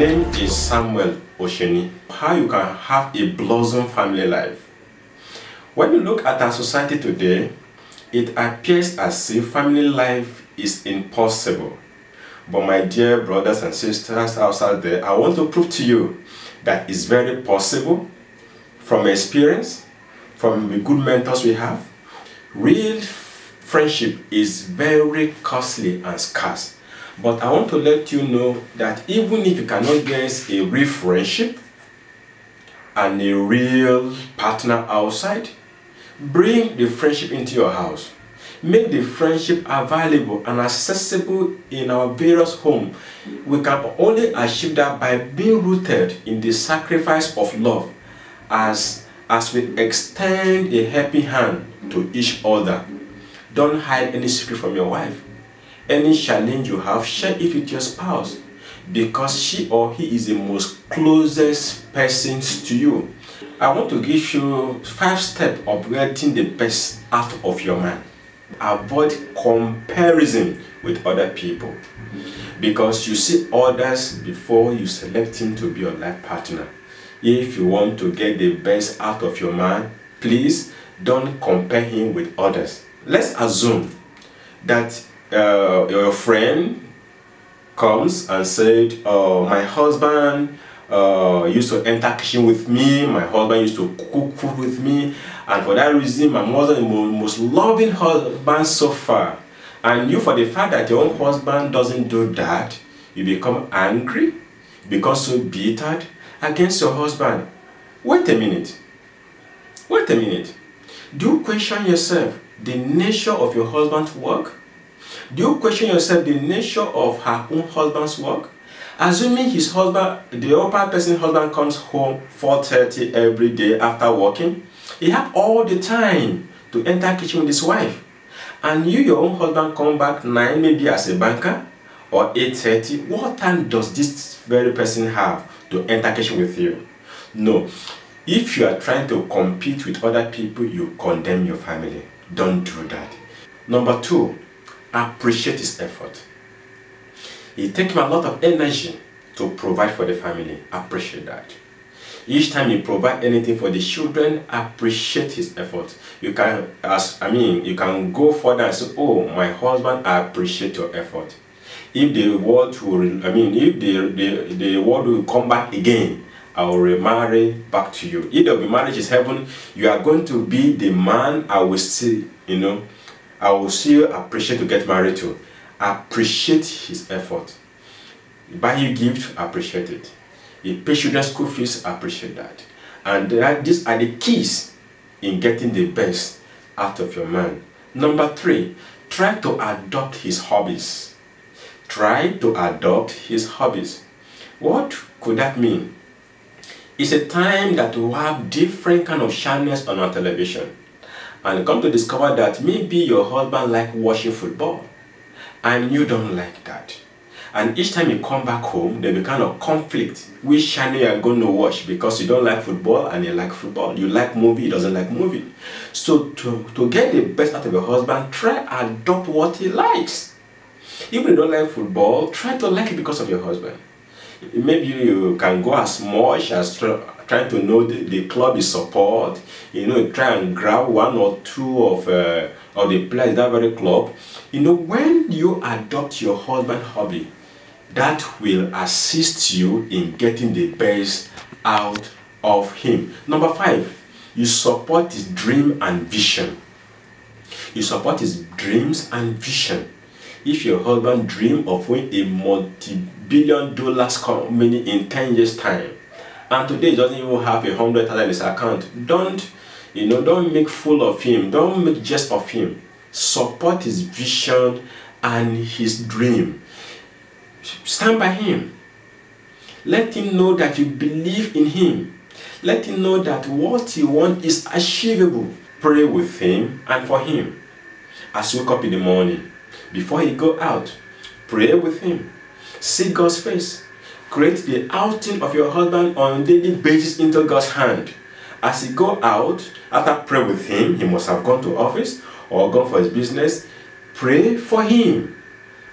name is Samuel Osheni. How you can have a blossom family life. When you look at our society today, it appears as if family life is impossible. But my dear brothers and sisters outside there, I want to prove to you that it's very possible from experience, from the good mentors we have. Real friendship is very costly and scarce. But I want to let you know that even if you cannot get a real friendship and a real partner outside, bring the friendship into your house. Make the friendship available and accessible in our various homes. We can only achieve that by being rooted in the sacrifice of love as we extend a helping hand to each other. Don't hide any secret from your wife. Any challenge you have, share it with your spouse, because she or he is the most closest person to you. I want to give you 5 steps of getting the best out of your man. Avoid comparison with other people, because you see others before you select him to be your life partner. If you want to get the best out of your man, please don't compare him with others. Let's assume that your friend comes and said, my husband used to enter kitchen with me, my husband used to cook food with me, and for that reason my mother is the most loving husband so far. And you, for the fact that your own husband doesn't do that, you become angry, become so bitter against your husband. Wait a minute. Wait a minute. Do you question yourself the nature of your husband's work? Do you question yourself the nature of her own husband's work? Assuming his husband, the other person's husband, comes home 4:30 every day after working, he has all the time to enter kitchen with his wife. And you, your own husband, come back 9, maybe as a banker, or 8:30. What time does this very person have to enter kitchen with you? No. If you are trying to compete with other people, you condemn your family. Don't do that. Number 2, appreciate his effort. It takes him a lot of energy to provide for the family. Appreciate that. Each time you provide anything for the children, appreciate his effort. You can you can go further and say, oh, my husband, I appreciate your effort. If the world will, if the world will come back again, I will remarry back to you. If the marriage is heaven, you are going to be the man I will see, I will still appreciate to get married to. Appreciate his effort. Buy you gift, appreciate it. You pay children's school fees, appreciate that. And these are the keys in getting the best out of your man. Number 3, try to adopt his hobbies. Try to adopt his hobbies. What could that mean? It's a time that we have different kind of channels on our television. And come to discover that maybe your husband likes watching football and you don't like that. And each time you come back home, there will be kind of conflict which channel you are going to watch, because you don't like football and you like football. You like movie, he doesn't like movie. So to get the best out of your husband, try adopt what he likes. If you don't like football, try to like it because of your husband. Maybe you can go as much as trying to know the club you support. Try and grab 1 or 2 of the players in that very club. When you adopt your husband's hobby, that will assist you in getting the best out of him. Number 5, you support his dream and vision. You support his dreams and vision. If your husband dreams of winning a multi-billion-dollar company in 10 years' time, and today he doesn't even have 100,000 in his account, don't make fool of him. Don't make jest of him. Support his vision and his dream. Stand by him. Let him know that you believe in him. Let him know that what he wants is achievable. Pray with him and for him. As you wake up in the morning, before he go out, pray with him. Seek God's face. Create the outing of your husband on a daily basis into God's hand. As he go out, after pray with him, he must have gone to office or gone for his business. Pray for him.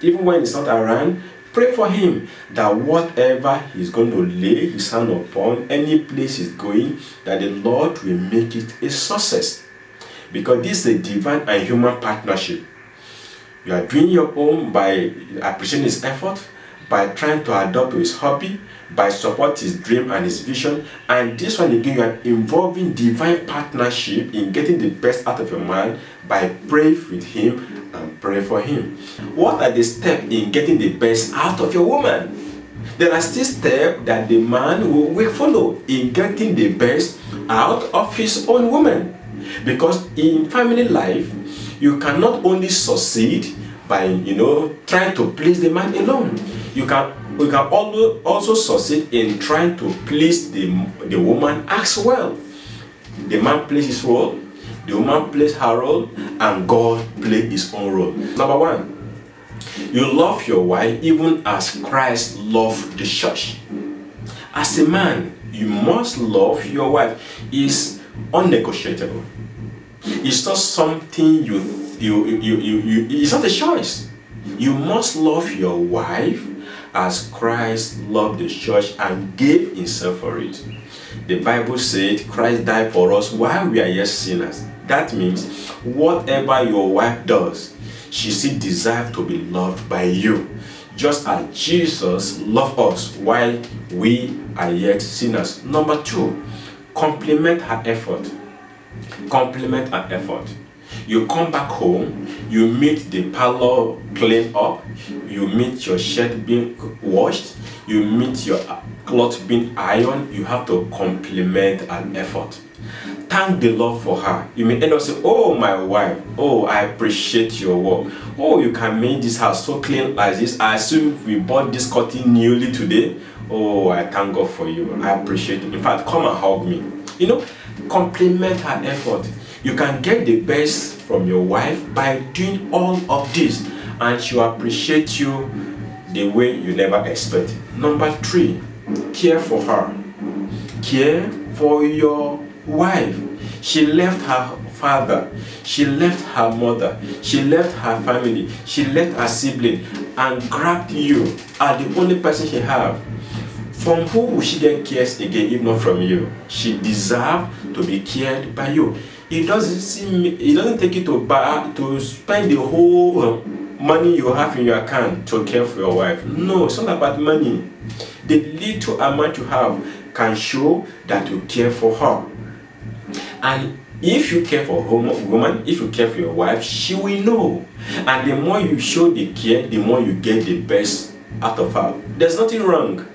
Even when he's not around, Pray for him that whatever he's going to lay his hand upon, any place he's going, that the Lord will make it a success. Because this is a divine and human partnership. You are doing your own by appreciating his effort, by trying to adopt his hobby, by support his dream and his vision. And this one again, you are involving divine partnership in getting the best out of your man by praying with him and pray for him. What are the steps in getting the best out of your woman? There are still steps that the man will follow in getting the best out of his own woman. Because in family life, you cannot only succeed by trying to please the man alone. You can also succeed in trying to please the woman as well. The man plays his role, the woman plays her role, and God plays his own role. Number one, you love your wife even as Christ loved the church. As a man, you must love your wife. It's unnegotiable. It's not something it's not a choice. You must love your wife as Christ loved the church and gave himself for it. The Bible said Christ died for us while we are yet sinners. That means whatever your wife does, she still deserves to be loved by you, just as Jesus loved us while we are yet sinners. Number two, compliment her effort. Compliment her effort. You come back home, you meet the parlor cleaned up, you meet your shirt being washed, you meet your clothes being ironed. You have to compliment an effort. Thank the Lord for her. You may end up saying, oh, my wife, oh, I appreciate your work. Oh, you can make this house so clean like this. I assume we bought this curtain newly today. Oh, I thank God for you. I appreciate it. In fact, come and hug me. Compliment her effort. You can get the best from your wife by doing all of this, and she'll appreciate you the way you never expected. Number three, care for her. Care for your wife. She left her father, she left her mother, she left her family, she left her sibling, and grabbed you as the only person she have. From who will she get cares again if not from you? She deserves to be cared by you. It doesn't take you to spend the whole money you have in your account to care for your wife. No, it's not about money. The little amount you have can show that you care for her. And if you care for a woman, if you care for your wife, she will know. And the more you show the care, the more you get the best out of her. There's nothing wrong.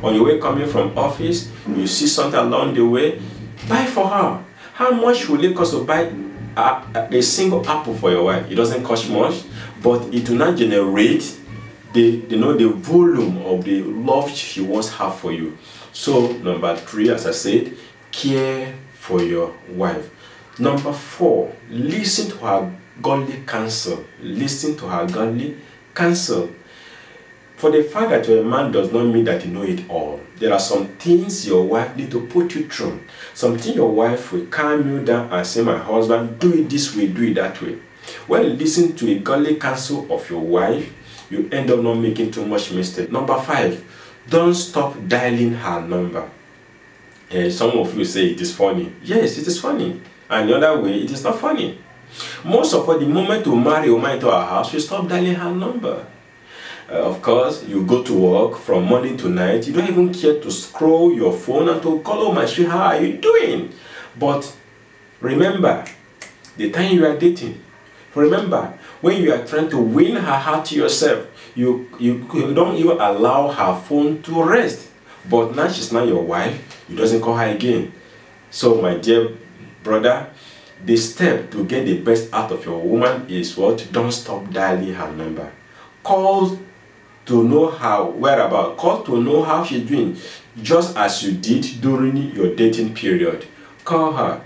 On your way coming from office, you see something along the way, buy for her. How much will it cost to buy a single apple for your wife? It doesn't cost much, but it will not generate the volume of the love she wants to have for you. So number three, as I said, care for your wife. Number four, listen to her godly counsel. Listen to her godly counsel. For the fact that you're a man does not mean that you know it all. There are some things your wife need to put you through. Something your wife will calm you down and say, my husband, do it this way, do it that way. When you listen to a godly counsel of your wife, you end up not making too much mistake. Number five, don't stop dialing her number. Some of you say it is funny. Yes, it is funny. And the other way, it is not funny. Most of all, the moment you marry a woman into our house, you stop dialing her number. Of course, you go to work from morning to night. You don't even care to scroll your phone and to call, oh my sweet, how are you doing? But remember, the time you are dating. Remember, when you are trying to win her heart to yourself, you don't even allow her phone to rest. But now she's not your wife, you doesn't call her again. So my dear brother, the step to get the best out of your woman is what? Don't stop dialing her number. Call to know her whereabouts. Call to know how she's doing, just as you did during your dating period. Call her.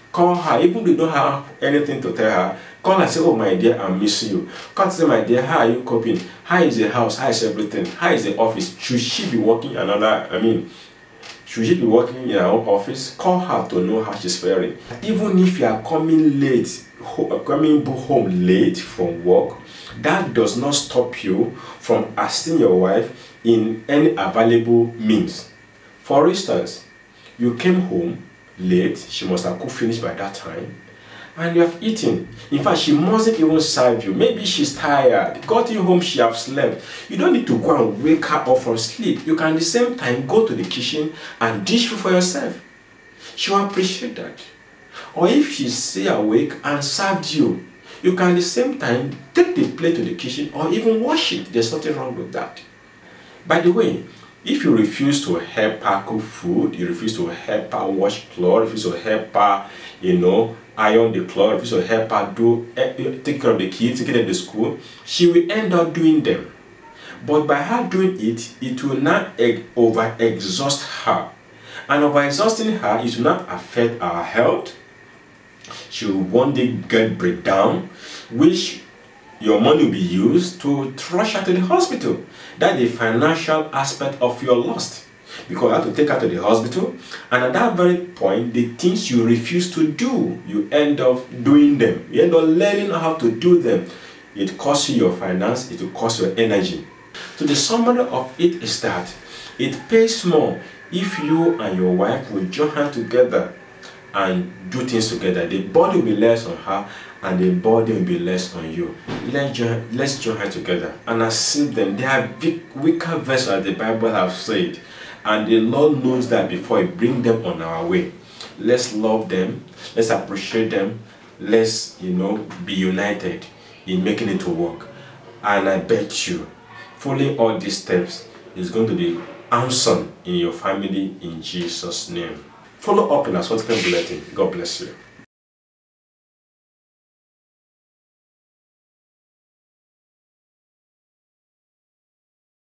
Call her, even if you don't have anything to tell her. Call and say, oh my dear, I miss you. Call and say, my dear, how are you coping? How is the house? How is everything? How is the office? Should she be working should she be working in her own office? Call her to know how she's faring. Even if you are coming late coming home late from work, that does not stop you from assisting your wife in any available means. For instance, you came home late, she must have cooked finished by that time, and you have eaten. In fact, she mustn't even serve you. Maybe she's tired, got you home, she have slept. You don't need to go and wake her up from sleep. You can at the same time go to the kitchen and dish food for yourself. She will appreciate that. Or if she's still awake and served you, you can at the same time take the plate to the kitchen or even wash it. There's nothing wrong with that. By the way, if you refuse to help her cook food, you refuse to help her wash clothes, refuse to help her, iron the clothes, refuse to help her take care of the kids, take them to school, she will end up doing them. But by her doing it, it will not over-exhaust her. And over-exhausting her, it will not affect our health. She will one day get breakdown, which your money will be used to rush her to the hospital. That's the financial aspect of your loss. Because you have to take her to the hospital, and at that very point, the things you refuse to do, you end up doing them. You end up learning how to do them. It costs you your finance, it will cost your energy. So the summary of it is that it pays more if you and your wife will join hands together and do things together. The body will be less on her and the body will be less on you. Let's join hands together and assist them. They are weaker vessels, as the Bible has said, and the Lord knows that before He brings them on our way. Let's love them, let's appreciate them, let's be united in making it to work. And I bet you, following all these steps is going to be awesome in your family in Jesus' name. Follow up in our subsequent bulletin. God bless you.